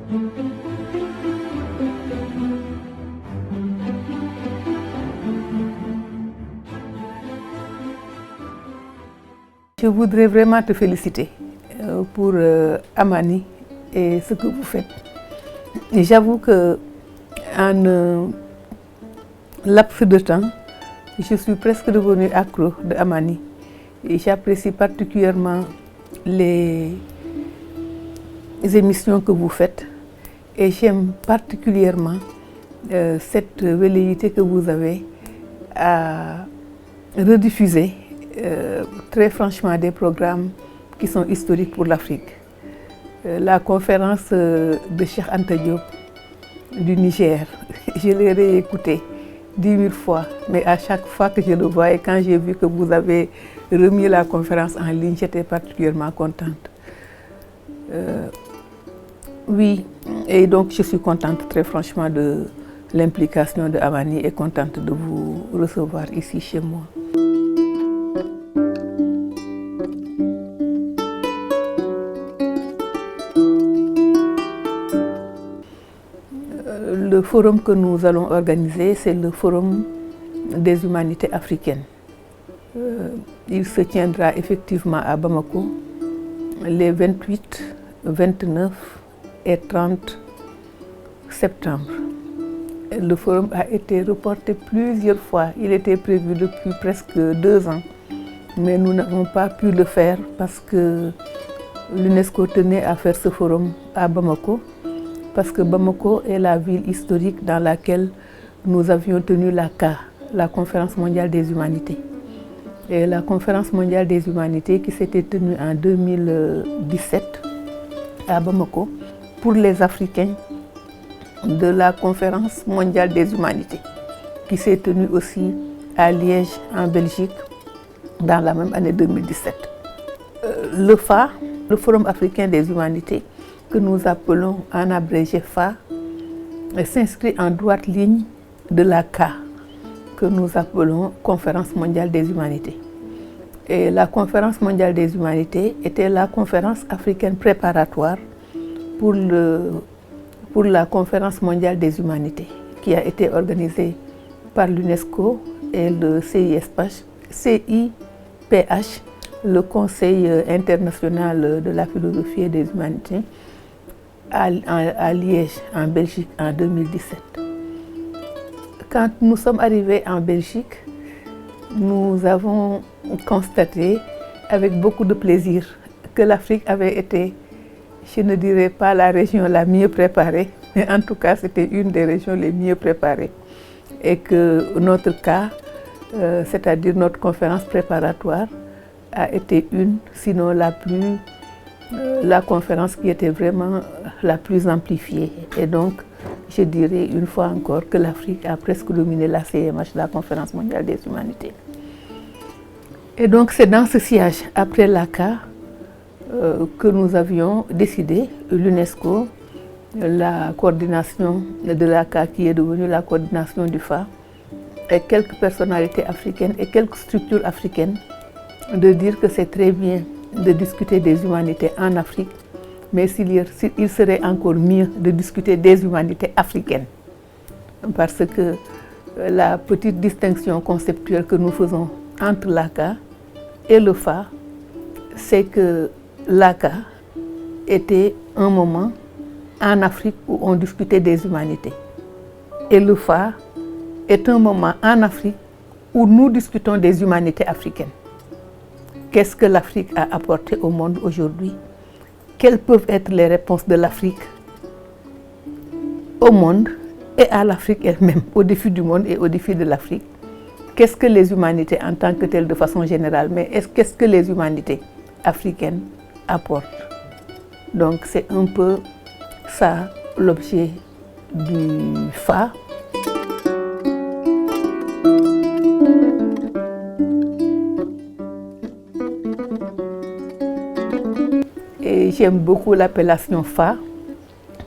Je voudrais vraiment te féliciter pour Amani et ce que vous faites. Et j'avoue que en laps de temps, je suis presque devenue accro de Amani. Et j'apprécie particulièrement les émissions que vous faites. Et j'aime particulièrement cette velléité que vous avez à rediffuser très franchement des programmes qui sont historiques pour l'Afrique. La conférence de Cheikh Anta Diop du Niger, je l'ai réécoutée 10 000 fois, mais à chaque fois que je le vois et quand j'ai vu que vous avez remis la conférence en ligne, j'étais particulièrement contente. Oui, et donc je suis contente très franchement de l'implication de Amani et contente de vous recevoir ici chez moi. Le forum que nous allons organiser, c'est le forum des humanités africaines. Il se tiendra effectivement à Bamako les 28, 29 et 30 septembre. Le forum a été reporté plusieurs fois. Il était prévu depuis presque 2 ans, mais nous n'avons pas pu le faire parce que l'UNESCO tenait à faire ce forum à Bamako. Parce que Bamako est la ville historique dans laquelle nous avions tenu la CA, la Conférence mondiale des humanités. Et la Conférence mondiale des humanités qui s'était tenue en 2017 à Bamako pour les Africains de la Conférence mondiale des humanités qui s'est tenue aussi à Liège en Belgique dans la même année 2017. Le FA, le Forum africain des humanités, que nous appelons en abrégé FA, s'inscrit en droite ligne de la CA, que nous appelons Conférence mondiale des humanités. Et la Conférence mondiale des humanités était la conférence africaine préparatoire pour la Conférence mondiale des humanités, qui a été organisée par l'UNESCO et le CIPH, le Conseil international de la philosophie et des humanités, à Liège, en Belgique, en 2017. Quand nous sommes arrivés en Belgique, nous avons constaté avec beaucoup de plaisir que l'Afrique avait été, je ne dirais pas la région la mieux préparée, mais en tout cas c'était une des régions les mieux préparées. Et que notre cas, c'est-à-dire notre conférence préparatoire, a été sinon la conférence qui était vraiment la plus amplifiée. Et donc, je dirais une fois encore que l'Afrique a presque dominé la CMH, la Conférence mondiale des humanités. Et donc, c'est dans ce siège, après l'ACA, que nous avions décidé, l'UNESCO, la coordination de l'ACA qui est devenue la coordination du FA, et quelques personnalités africaines et quelques structures africaines, de dire que c'est très bien de discuter des humanités en Afrique, mais il serait encore mieux de discuter des humanités africaines. Parce que la petite distinction conceptuelle que nous faisons entre l'ACA et le FA, c'est que l'ACA était un moment en Afrique où on discutait des humanités. Et le FA est un moment en Afrique où nous discutons des humanités africaines. Qu'est-ce que l'Afrique a apporté au monde aujourd'hui? Quelles peuvent être les réponses de l'Afrique au monde et à l'Afrique elle-même, aux défis du monde et aux défis de l'Afrique? Qu'est-ce que les humanités en tant que telles de façon générale, mais qu'est-ce que les humanités africaines apportent? Donc c'est un peu ça l'objet du FA. Et j'aime beaucoup l'appellation FA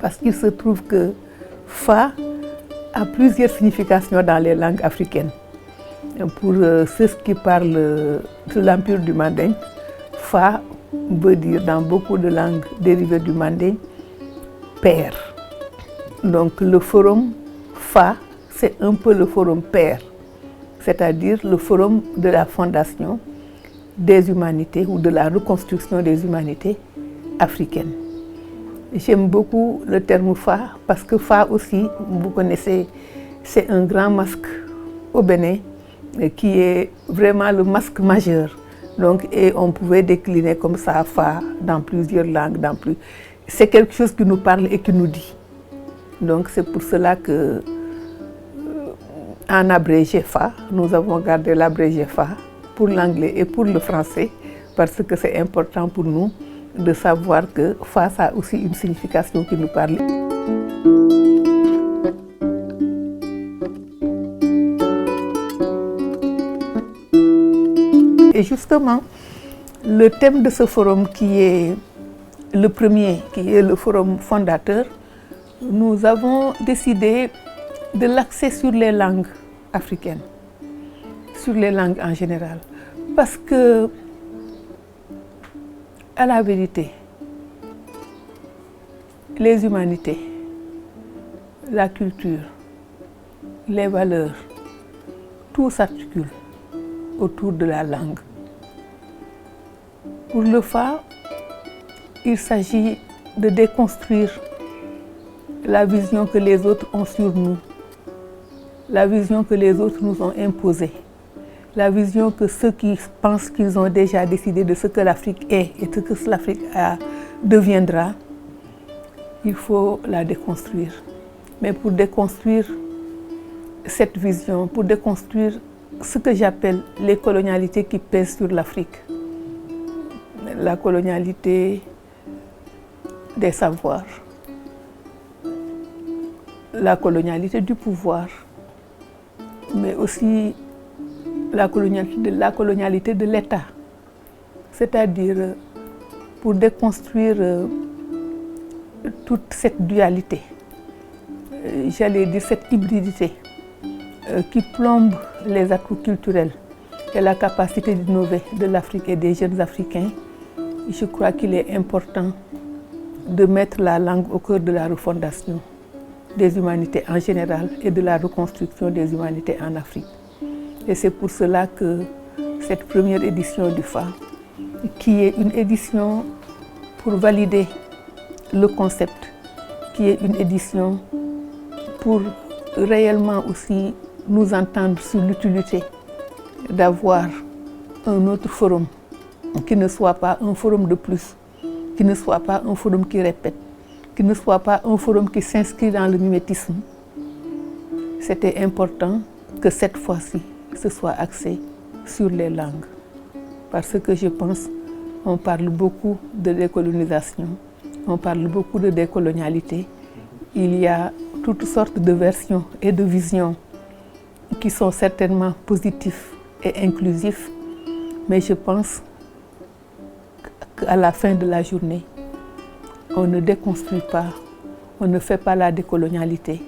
parce qu'il se trouve que FA a plusieurs significations dans les langues africaines. Pour ceux qui parlent de l'Empire du Manding, Fa veut dire dans beaucoup de langues dérivées du manding, père. Donc le forum FA, c'est un peu le forum père, c'est-à-dire le forum de la fondation des humanités ou de la reconstruction des humanités africaines. J'aime beaucoup le terme FA parce que FA aussi, vous connaissez, c'est un grand masque au Bénin qui est vraiment le masque majeur. Donc, et on pouvait décliner comme ça FA dans plusieurs langues, c'est quelque chose qui nous parle et qui nous dit. Donc c'est pour cela que en abrégé FA, nous avons gardé l'abrégé FA pour l'anglais et pour le français parce que c'est important pour nous de savoir que FA a aussi une signification qui nous parle. Et justement, le thème de ce forum qui est le premier, qui est le forum fondateur, nous avons décidé de l'axer sur les langues africaines, sur les langues en général. Parce que, à la vérité, les humanités, la culture, les valeurs, tout s'articule autour de la langue. Pour le FA, il s'agit de déconstruire la vision que les autres ont sur nous, la vision que les autres nous ont imposée, la vision que ceux qui pensent qu'ils ont déjà décidé de ce que l'Afrique est et de ce que l'Afrique deviendra, il faut la déconstruire. Mais pour déconstruire cette vision, pour déconstruire ce que j'appelle les colonialités qui pèsent sur l'Afrique, la colonialité des savoirs, la colonialité du pouvoir, mais aussi la colonialité de l'État. C'est-à-dire pour déconstruire toute cette dualité, j'allais dire cette hybridité qui plombe les atouts culturels et la capacité d'innover de l'Afrique et des jeunes Africains. Je crois qu'il est important de mettre la langue au cœur de la refondation des humanités en général et de la reconstruction des humanités en Afrique. Et c'est pour cela que cette première édition du FA, qui est une édition pour valider le concept, qui est une édition pour réellement aussi nous entendre sur l'utilité d'avoir un autre forum qui ne soit pas un forum de plus, qui ne soit pas un forum qui répète, qui ne soit pas un forum qui s'inscrit dans le mimétisme. C'était important que cette fois-ci, ce soit axé sur les langues. Parce que je pense qu'on parle beaucoup de décolonisation, on parle beaucoup de décolonialité. Il y a toutes sortes de versions et de visions qui sont certainement positifs et inclusifs, mais je pense qu'à la fin de la journée, on ne déconstruit pas, on ne fait pas la décolonialité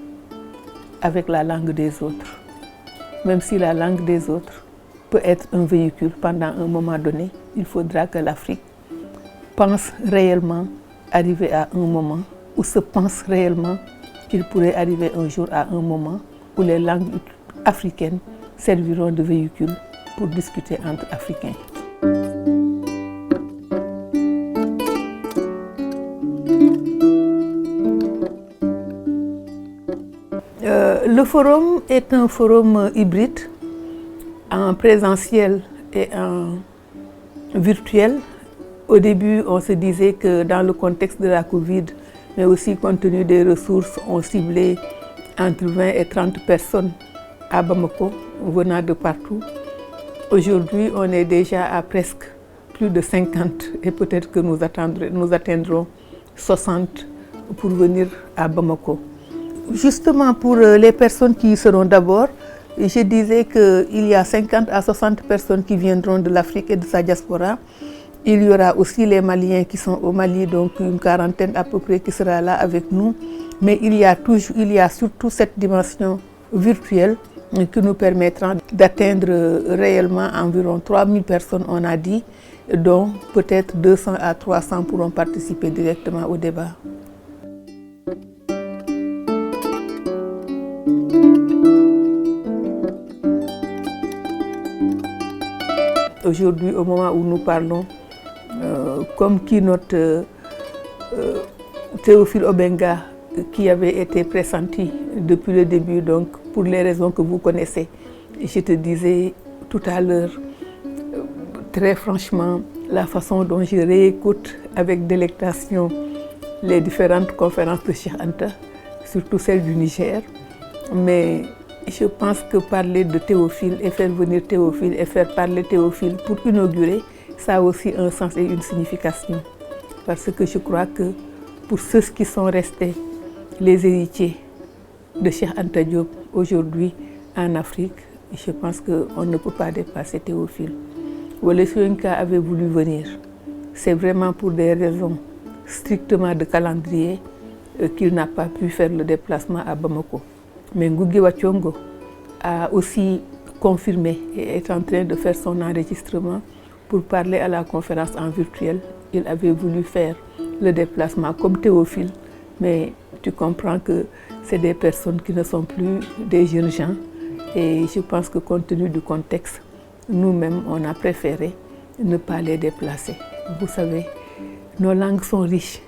avec la langue des autres. Même si la langue des autres peut être un véhicule pendant un moment donné, il faudra que l'Afrique pense réellement arriver à un moment ou se pense réellement qu'il pourrait arriver un jour à un moment où les langues africaines serviront de véhicule pour discuter entre Africains. Le forum est un forum hybride, en présentiel et en virtuel. Au début, on se disait que dans le contexte de la Covid, mais aussi compte tenu des ressources, on ciblait entre 20 et 30 personnes à Bamako, venant de partout. Aujourd'hui, on est déjà à presque plus de 50 et peut-être que nous atteindrons 60 pour venir à Bamako. Justement pour les personnes qui y seront d'abord, je disais qu'il y a 50 à 60 personnes qui viendront de l'Afrique et de sa diaspora. Il y aura aussi les Maliens qui sont au Mali, donc une quarantaine à peu près qui sera là avec nous. Mais il y a surtout cette dimension virtuelle qui nous permettra d'atteindre réellement environ 3000 personnes, on a dit, dont peut-être 200 à 300 pourront participer directement au débat. aujourd'hui, au moment où nous parlons, comme keynote Théophile Obenga, qui avait été pressenti depuis le début, donc pour les raisons que vous connaissez. Je te disais tout à l'heure, très franchement, la façon dont je réécoute avec délectation les différentes conférences de Cheikh Anta, surtout celle du Niger. Mais je pense que parler de Théophile et faire venir Théophile et faire parler Théophile pour inaugurer, ça a aussi un sens et une signification. Parce que je crois que pour ceux qui sont restés les héritiers de Cheikh Anta Diop aujourd'hui en Afrique, je pense qu'on ne peut pas dépasser Théophile. Wole Soyinka avait voulu venir. C'est vraiment pour des raisons strictement de calendrier qu'il n'a pas pu faire le déplacement à Bamako. Mais Ngugi wa Thiong'o a aussi confirmé et est en train de faire son enregistrement pour parler à la conférence en virtuel. Il avait voulu faire le déplacement comme Théophile, mais tu comprends que c'est des personnes qui ne sont plus des jeunes gens. Et je pense que compte tenu du contexte, nous-mêmes, on a préféré ne pas les déplacer. Vous savez, nos langues sont riches.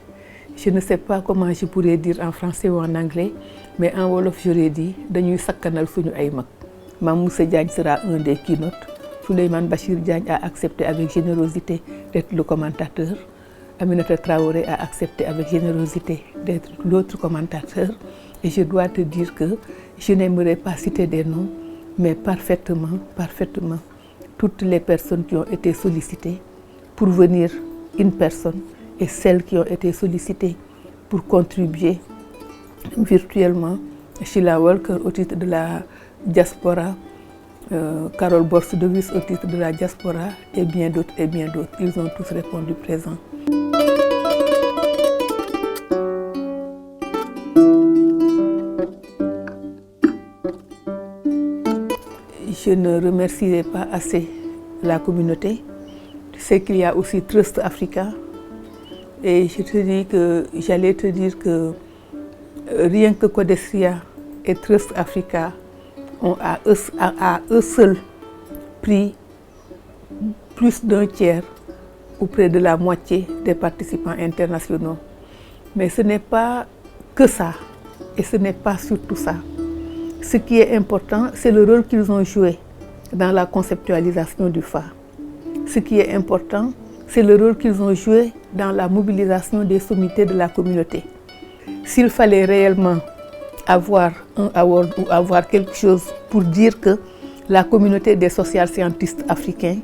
Je ne sais pas comment je pourrais dire en français ou en anglais, mais en Wolof, j'aurais dit « dañuy sakkanal suñu ay mag ». Mame Moussa Diagne sera un des keynotes. Souleymane Bachir Diagne a accepté avec générosité d'être le commentateur. Aminata Traoré a accepté avec générosité d'être l'autre commentateur. Et je dois te dire que je n'aimerais pas citer des noms, mais parfaitement, toutes les personnes qui ont été sollicitées pour venir in personne et celles qui ont été sollicitées pour contribuer virtuellement. Sheila Walker au titre de la diaspora, Carole Borse-Devis au titre de la diaspora et bien d'autres. Ils ont tous répondu présents. Je ne remercierai pas assez la communauté. Tu sais qu'il y a aussi Trust Africa. Et j'allais te dire que rien que Codesria et Trust Africa ont à eux seuls pris plus d'un tiers ou près de la moitié des participants internationaux. Mais ce n'est pas que ça, et ce n'est pas surtout ça. Ce qui est important, c'est le rôle qu'ils ont joué dans la conceptualisation du phare. Ce qui est important, c'est le rôle qu'ils ont joué dans la mobilisation des sommités de la communauté. S'il fallait réellement avoir un award ou avoir quelque chose pour dire que la communauté des social-scientistes africains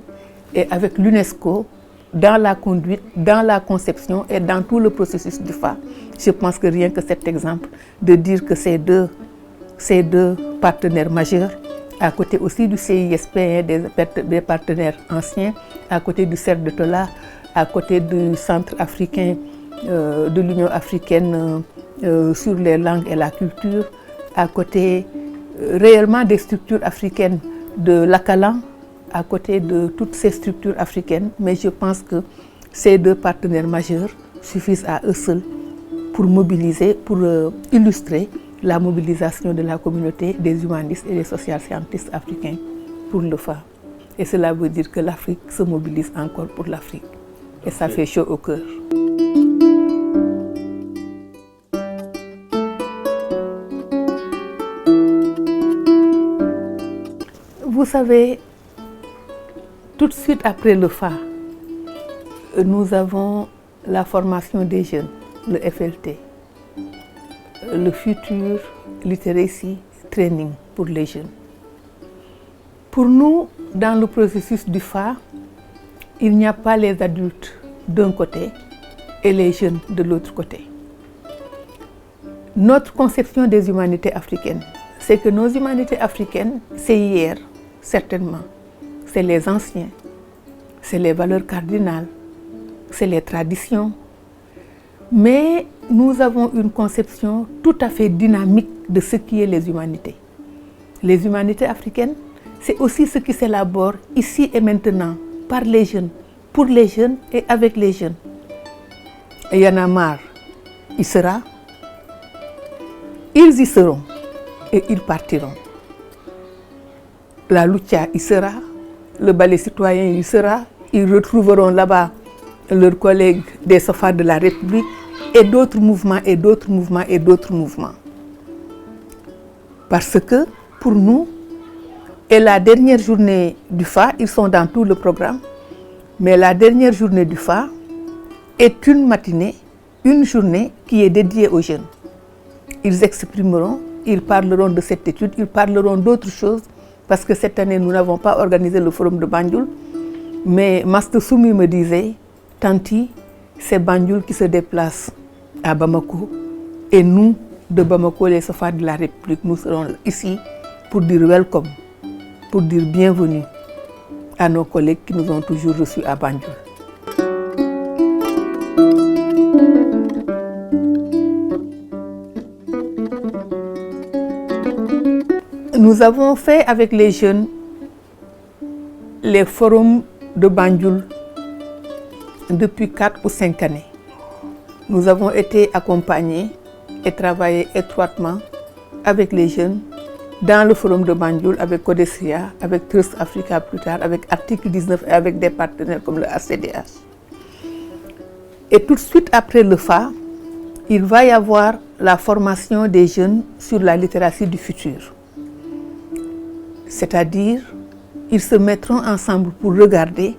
est avec l'UNESCO dans la conduite, dans la conception et dans tout le processus du phare, je pense que rien que cet exemple de dire que ces deux partenaires majeurs, à côté aussi du CISP, des partenaires anciens, à côté du CERF de Tola, à côté du Centre africain de l'Union africaine sur les langues et la culture, à côté réellement des structures africaines de l'Akalan, à côté de toutes ces structures africaines. Mais je pense que ces deux partenaires majeurs suffisent à eux seuls pour mobiliser, pour illustrer la mobilisation de la communauté des humanistes et des social-scientistes africains pour le phare. Et cela veut dire que l'Afrique se mobilise encore pour l'Afrique. Et ça fait chaud au cœur. Vous savez, tout de suite après le phare, nous avons la formation des jeunes, le FLT. Le Future Literacy Training pour les jeunes. Pour nous, dans le processus du phare, il n'y a pas les adultes d'un côté et les jeunes de l'autre côté. Notre conception des humanités africaines, c'est que nos humanités africaines, c'est hier, certainement. C'est les anciens, c'est les valeurs cardinales, c'est les traditions. Mais nous avons une conception tout à fait dynamique de ce qui est les humanités. Les humanités africaines, c'est aussi ce qui s'élabore ici et maintenant par les jeunes, pour les jeunes et avec les jeunes. Et Y en a marre, il sera, ils y seront et ils partiront. La Lucha y sera, le ballet citoyen y sera. Ils retrouveront là-bas leurs collègues des SOFA de la République et d'autres mouvements et d'autres mouvements et d'autres mouvements. Parce que pour nous, et la dernière journée du FA, ils sont dans tout le programme, mais la dernière journée du FA est une matinée, une journée qui est dédiée aux jeunes. Ils exprimeront, ils parleront de cette étude, ils parleront d'autres choses, parce que cette année, nous n'avons pas organisé le forum de Banjul, mais Master Soumi me disait, Tanti, c'est Banjul qui se déplace à Bamako, et nous, de Bamako, les SOFA de la République, nous serons ici pour dire welcome, pour dire bienvenue à nos collègues qui nous ont toujours reçus à Banjul. Nous avons fait avec les jeunes les forums de Banjul depuis 4 ou 5 années. Nous avons été accompagnés et travaillé étroitement avec les jeunes dans le forum de Banjul, avec Codessia, avec Trust Africa plus tard, avec Article 19 et avec des partenaires comme le ACDH. Et tout de suite après le FA, il va y avoir la formation des jeunes sur la littératie du futur. C'est-à-dire, ils se mettront ensemble pour regarder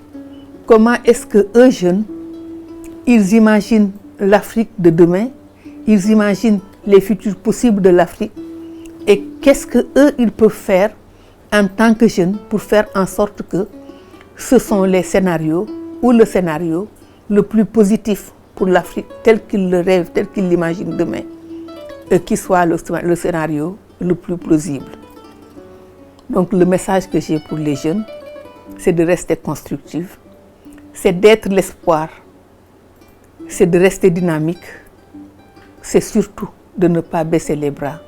comment est-ce que eux jeunes, ils imaginent l'Afrique de demain, ils imaginent les futurs possibles de l'Afrique et qu'est-ce que eux ils peuvent faire en tant que jeunes pour faire en sorte que ce sont les scénarios ou le scénario le plus positif pour l'Afrique tel qu'ils le rêvent, tel qu'ils l'imaginent demain, et qui soit le scénario le plus plausible. Donc le message que j'ai pour les jeunes, c'est de rester constructif, c'est d'être l'espoir, c'est de rester dynamique, c'est surtout de ne pas baisser les bras.